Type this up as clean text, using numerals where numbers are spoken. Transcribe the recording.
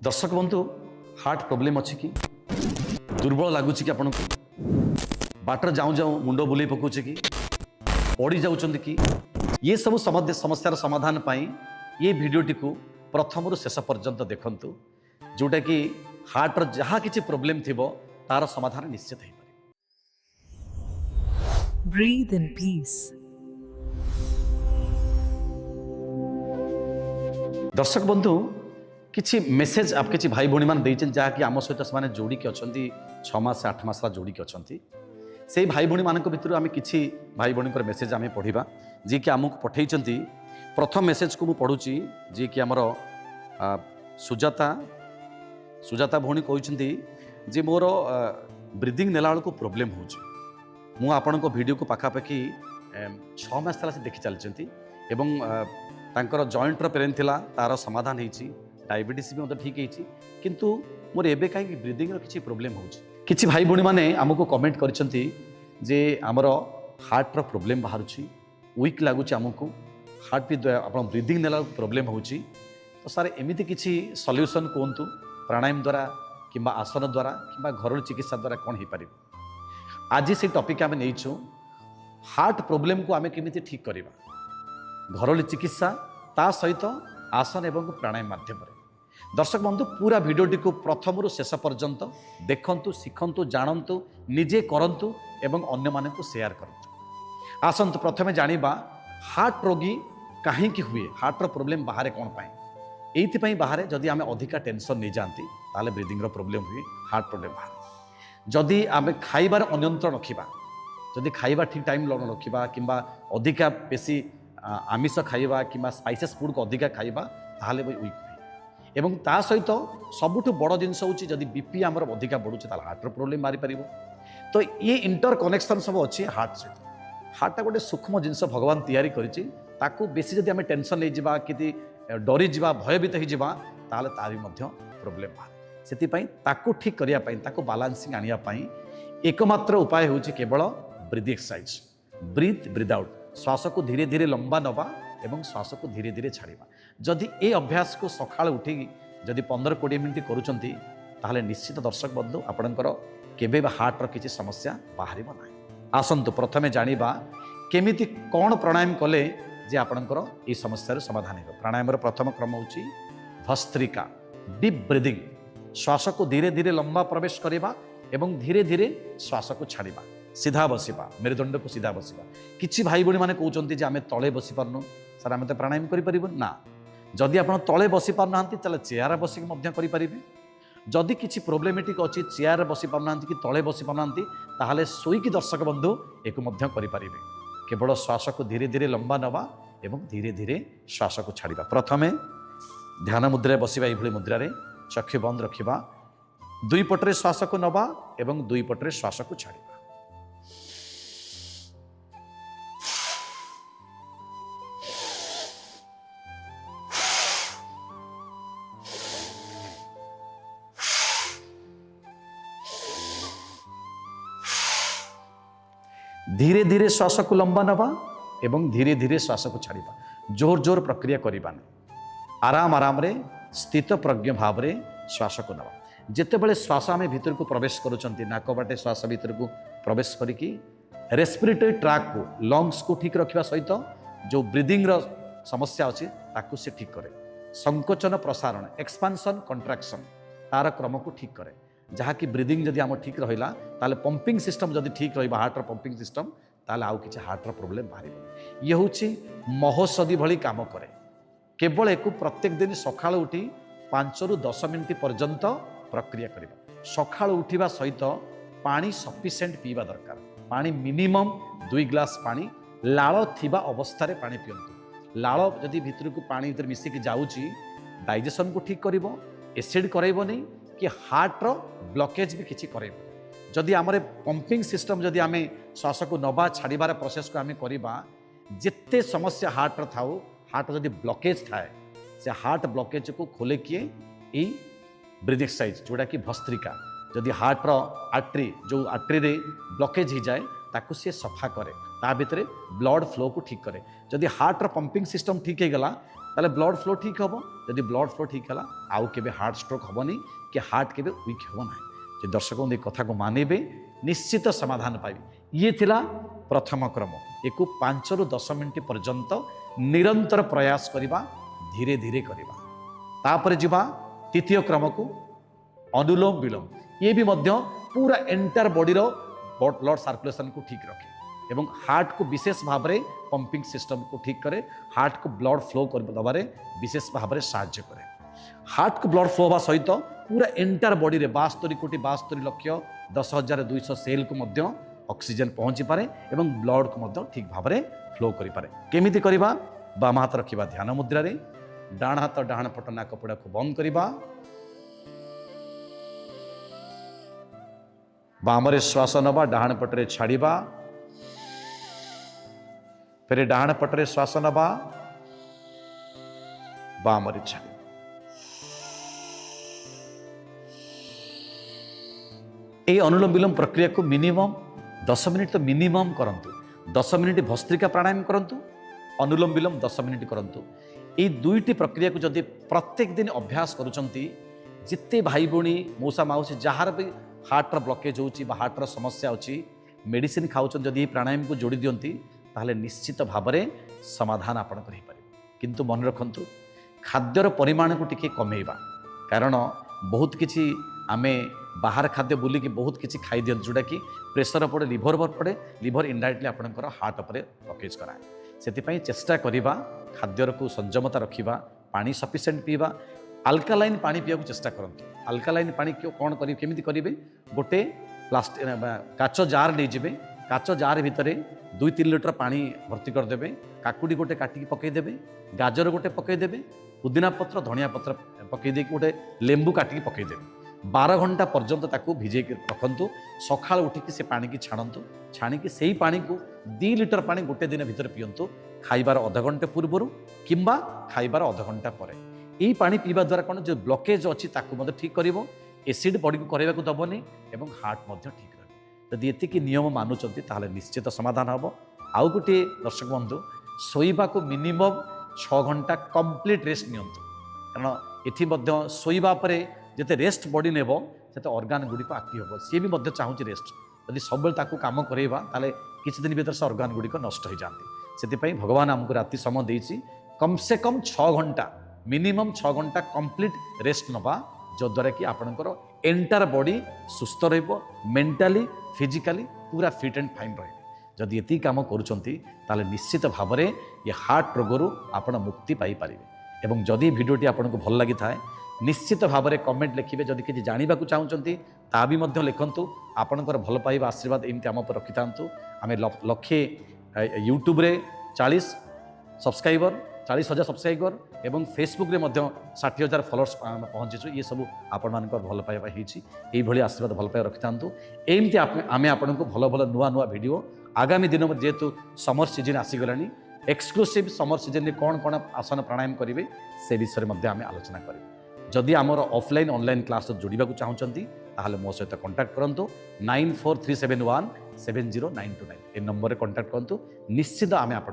दर्शक बंधु heart problem अच्छी कि दुर्बल लगुच कि आपन बाटर जाऊँ जाऊँ मुंड बुले पकाउे कि पड़ी जाऊँ कि ये सब समस्यार समाधान पाई ये भिडटी को प्रथम शेष पर्यंत देखंतु जोटा कि हार्टर जहाँ किसी प्रोब्लेम थी तार समाधान निश्चित है। Breathe in peace. दर्शक बंधु किछि मेसेज आप किछि भाई भौणी मान देइछन जहाँकि आम सहित से जोड़िकी अच्छा 6 मास 8 मास जोड़िकी अच्छा से भाई भौणी मान भितर आम कि भाई भौणी मेसेज आम पढ़ा जी कि आमको पठे प्रथम मेसेज को मुझे पढ़ुची जी कि आमर सुजाता भौणी कहते जे मोर ब्रीदिंग नेला बेलू प्रोब्लेम हो आपण वीडियो को पखापाखि 6 मास तला से देखी चलती तांकर जॉइंटर पेन थिला तार समाधान होती डायबिटीज भी ठीक होती किंतु मोर एबे कहीं ब्रीदिंग किसी प्रोब्लेम होछि भाई भौणी माने आमको कमेंट करछंती जे आमर हार्ट रो प्रोब्लेम बाहरुछि वीक लगुच आमको हार्ट भी आप ब्रीदिंग नेला प्रोब्लेम होछि तो सारे एमिति किछि सॉल्यूशन कहतु प्राणायाम द्वारा किंबा आसन द्वारा किंबा घरेलू चिकित्सा द्वारा कौन हो पार आज से टॉपिक आम नहीं हार्ट प्रोब्लेम को आम केमिति ठीक करवा घरेलू चिकित्सा ता सहित आसन एवं प्राणायाम माध्यम दर्शक बंधु पूरा भिडियोटी को प्रथम शेष पर्यंत देखंतु शिखंतु जानतु निजे करंतु एवं अन्य माने को शेयर करंतु। आसंतु प्रथमे जानिबा हार्ट रोगी कहीं हुए हार्ट रो प्रोब्लेम बाहर कौन पाए एइथि बाहर जदि आम अधिका टेंशन नहीं जाती ताले ब्रीदिंग रो प्रोब्लेम हुए हार्ट प्रोब्लेम बाहर जदि आम खाइबार अनियंत्रण रखिबा जदि खाइबा ठीक टाइम रखिबा किंबा अधिका बेसी आमिष खाइबा किंबा स्पाइसेस फूड को अधिका खाइबा ताले वीक हुए एवं ता सहित सबुठु बड़ जिनस होची जदि बीपी आमर अधिका बढ़ुचे ताले हार्ट रो प्रोब्लेम बाहरी पारिबो। तो ये इंटर कनेक्शन सब अच्छी हार्ट सहित हार्टा गोटे सूक्ष्म जिनस भगवान तैयारी करिछि ताकू बेसी जदि आम टेंशन नहीं जिबा कि डरी जिबा भयभीत हो जिबा ताले तारि मध्य प्रोब्लेम बाहर सेति ताकू ठीक करिया पई ताकू बैलेंसिंग आनिया पई एकमात्र उपाय होची केवल ब्रीथ एक्सरसाइज ब्रीथ आउट श्वास को धीरे धीरे लंबा नवा एवं श्वास को धीरे धीरे छाड़िबा जदि ए अभ्यास को सकाळ उठी जदि 15-20 मिनिट करूचंती ताहले निश्चित दर्शक बंधु आपणकर केबे हार्ट रो किछि समस्या बाहरिबो नाही। आसंतु प्रथमे जानिबा केमिति कोन प्राणायाम कले जे आपणकर ए समस्यार समाधान हो। प्राणायाम प्रथम क्रम होची भस्त्रिका डीप ब्रीदिंग श्वास को धीरे धीरे लंबा प्रवेश करवा एवं धीरे धीरे श्वास को छाड़िबा सीधा बसिबा मेरुदंड को सीधा बसिबा। किछि भाई भौणी माने कहउचंती जे आमे तळे बसि पारनु सर आमे त प्राणायाम करि परिबो ना जदि आपण तळे बसि पारनांती तले चेयर बसिक मध्य करि परिबे जदि किछि प्रॉब्लमेटिक अछि चेयर बसि पारनांती कि तळे बसि पारनांती ताहाले सोईकी दर्शक बंधु एको मध्य करि परिबे केवल श्वास को धीरे धीरे लंबा नवा एवं धीरे धीरे श्वास को छाड़िबा। प्रथमे ध्यान मुद्रा बसिबा एभली मुद्रा रे चक्षु बंद रखिबा दुई पटरे श्वास को नवा एवं दुई पटरे श्वास को छाड़िबा। धीरे धीरे श्वास को लंबा नवा एवं धीरे धीरे श्वास को छाड़िबा जोर जोर प्रक्रिया करिबा नै आराम आराम रे स्थित प्रज्ञ भाव रे श्वास को नवा जेतेबेले श्वास आमे भीतर को प्रवेश करूचंती नाक बाटे श्वास भीतर को प्रवेश करिकी रेस्पिरेटरी ट्रैक को लंग्स को ठीक रखिबा सहित जो ब्रीदिंग रो समस्या अछि ताकू से ठीक करे संकोचन प्रसारण एक्सपांशन कंट्रैक्शन तार क्रम को ठीक करे जहाँ कि ब्रीदिंग जदि आम ठीक रहा ताले पंपिंग सिस्टम जदि ठीक रहा हार्ट रो पंपिंग सिस्टम ताले आउ किछि हार्ट रो प्रोब्लेम बाहर ये हूँ महौषधि भली काम करे केवल एक प्रत्येक दिन सकाळ उठी 5 ରୁ 10 मिनिट पर्यंत प्रक्रिया करिबा। सकाळ उठिबा सहित पानी सफिशिएंट पीवा दरकार पानी मिनिमम 2 ग्लास पानी लाळ थिबा अवस्था रे पानी पियंतु लाळ जदि भीतर को पानी भीतर मिसिक जाउची डाइजेशन को ठीक करिवो एसिड करैबो नै कि हार्ट रो ब्लॉकेज भी किसी करेबो जदि आमरे पंपिंग सिस्टम जदि आमे श्वास को नवा छाड़िबार प्रोसेस को आमे करिबा जिते समस्या हार्ट रो थाउ हार्ट जदि ब्लॉकेज थाए से हार्ट ब्लॉकेज को खोले किए ई ब्रीथ एक्सरसाइज जोड़ा कि भस्त्रिका जदि हार्ट रो आर्टरी जो आर्टरी रे ब्लॉकेज हो जाए ताकू से सफा करे ता भितर ब्लड फ्लो को ठीक करे जदि हार्ट रो पंपिंग सिस्टम ठीक हो गला ताले ब्लड फ्लो ठीक हम जदि ब्लड फ्लो ठीक है आउ के हार्ट स्ट्रोक हेनी कि हार्ट के वीक हे ना जो दर्शक कथा को मानवे निश्चित समाधान पाइबे ये थिला प्रथम क्रम एक 5 ରୁ 10 मिनट पर्यंत निरंतर प्रयास करवा धीरे धीरे करवा तापर जीवा तृतीय क्रम को अनुलोम विलोम ये भी मध्य पूरा एंटायर बॉडी रो ब्लड सर्कुलेशन को ठीक रखे एवं हार्ट को विशेष भाव में पंपिंग सिस्टम को ठीक करे हार्ट को ब्लड फ्लो कर दबारे विशेष भाव में साहाय्य करे हार्ट को ब्लड फ्लो हवा सहित पूरा एंटायर बॉडी रे 72 लक्ष 10,200 सेल को मध्य ऑक्सीजन पहुंची पारे एवं ब्लड को मध्य ठीक भाव में फ्लो करि पारे केमिति करिबा बाम हाथ रखिबा ध्यान मुद्रा रे डाण हाथ डाण पट नाक पड़ा को बंद करिबा बामरे श्वास नबा डाण पटरे छाड़िबा फिर डाण पटरे श्वास नबा बामरे छाड़िबा ये अनुलोम विलोम प्रक्रिया को मिनिमम 10 मिनिट तो मिनिमम करंतु 10 मिनिट भस्त्रिका प्राणायाम करंतु अनुलोम विलोम 10 मिनिट करंतु ये दुईटी प्रक्रिया को जदि प्रत्येक दिन अभ्यास करुचंती जिते भाई भौणी मौसा माउसी जहार भी हार्टर ब्लॉकेज होची बा हार्टर समस्या होची मेडिसिन खाउचन जदि प्राणायाम को जोड़ी दियंती ताहले निश्चित भाव में समाधान आपण करि पारिबे किंतु मन रखंतु खाद्यर परिमाण को टिके कमेइबा कारण बहुत किछि आमे बाहर खाद्य बुलिकी बहुत किसी खाई दियंतु जोटा कि प्रेशर पड़े लिभर पर पड़े लिभर इनडायरेक्टली आपंकर हार्ट उपर ब्लॉकेज कराए से चेष्टा करवा खाद्यर को संयमता रखा पानी सफिशिएंट पीवा अल्कालाइन पानी पीवा चेष्टा करंतु अल्कालाइन पानी कौन केमिति करेंगे गोटे प्लास्टिक काच जार नहीं जाए काच जार भितर 2-3 लिटर पानी भर्ती करदे काकुड़ी गोटे काटिकी पकईदे गाजर गोटे पकईदे पुदीना पत्र धनिया पत्र पकईदे गोटे लेंबू काटिकी पकईदे 12 घंटा पर्यंत ताकू भिजे रखंतु सकाळ उठिकी से पानी की छाणंतु छाणिकी से पानी को 2 लिटर पानी गोटे दिन भीतर पियंतु खाइबार अध घंटे पूर्व किंबा खाइबार अध घंटा पर यही पानी पीवा द्वारा कौन जो ब्लॉकेज अच्छी ताकू ठीक कर एसिड बॉडी को करने को दबनी और हार्ट ठीक रही जदि एतिकी नियम मानुंट ताहले निश्चित समाधान हम आउ गोटे दर्शक बंधु शोइबा को मिनिमम 6 घंटा कंप्लीट रेस्ट नियंतु कारण ये शोइबा परे जिते रेस्ट बॉडी नेब से ऑर्गान गुड़िक आक्टिव हम सी भी चाहूँगी रेस्ट जदि सब कम करवा ताले किसी दिन भीतर से ऑर्गान गुड़िक नष्ट हो जाती से भगवान आमको राति समय देछि कम से कम 6 घंटा मिनिमम 6 घंटा कंप्लीट रेस्ट नवा जद्वारा कि आपणकर एंटायर बॉडी सुस्थ रहिबो मेंटली फिजिकली पूरा फिट एंड फाइन रहिबे जदि एति काम करूछंती ताले निश्चित भाव में ये हार्ट रोगरू आपण मुक्ति पाई पारिबे एवं जदि वीडियोटी आपनको भल लागि थाए निश्चित भाव में कमेंट लिखिए जदि किसी जानवा चाहूँगी ता भी लिखंतु आपणकर भल पाइबा आशीर्वाद एमती आम पर रखि था आम लक्षे यूट्यूब रे 40 सब्सक्राइबर 40,000 सब्सक्राइबर एवं फेसबुक रे 60,000 फॉलोअर्स पहुँचीचु ये सब आपण मान भल पाइबा होई आशीर्वाद भल पाइबा रखि था एमती आम आपण को भल भल नुआ नुआ वीडियो आगामी दिन में जेहेतु समर सीजन आसीगला एक्सक्लूसिव समर सीजन में कौन कौन आसन प्राणायाम करेंगे से विषय में आम आलोचना करें जदि आमर ऑफलाइन ऑनलाइन क्लास जोड़ा चाहूँगी ताहले मो सहित कांटेक्ट करूँ 9437170929 ए नंबर कांटेक्ट करूँ निश्चित आम आप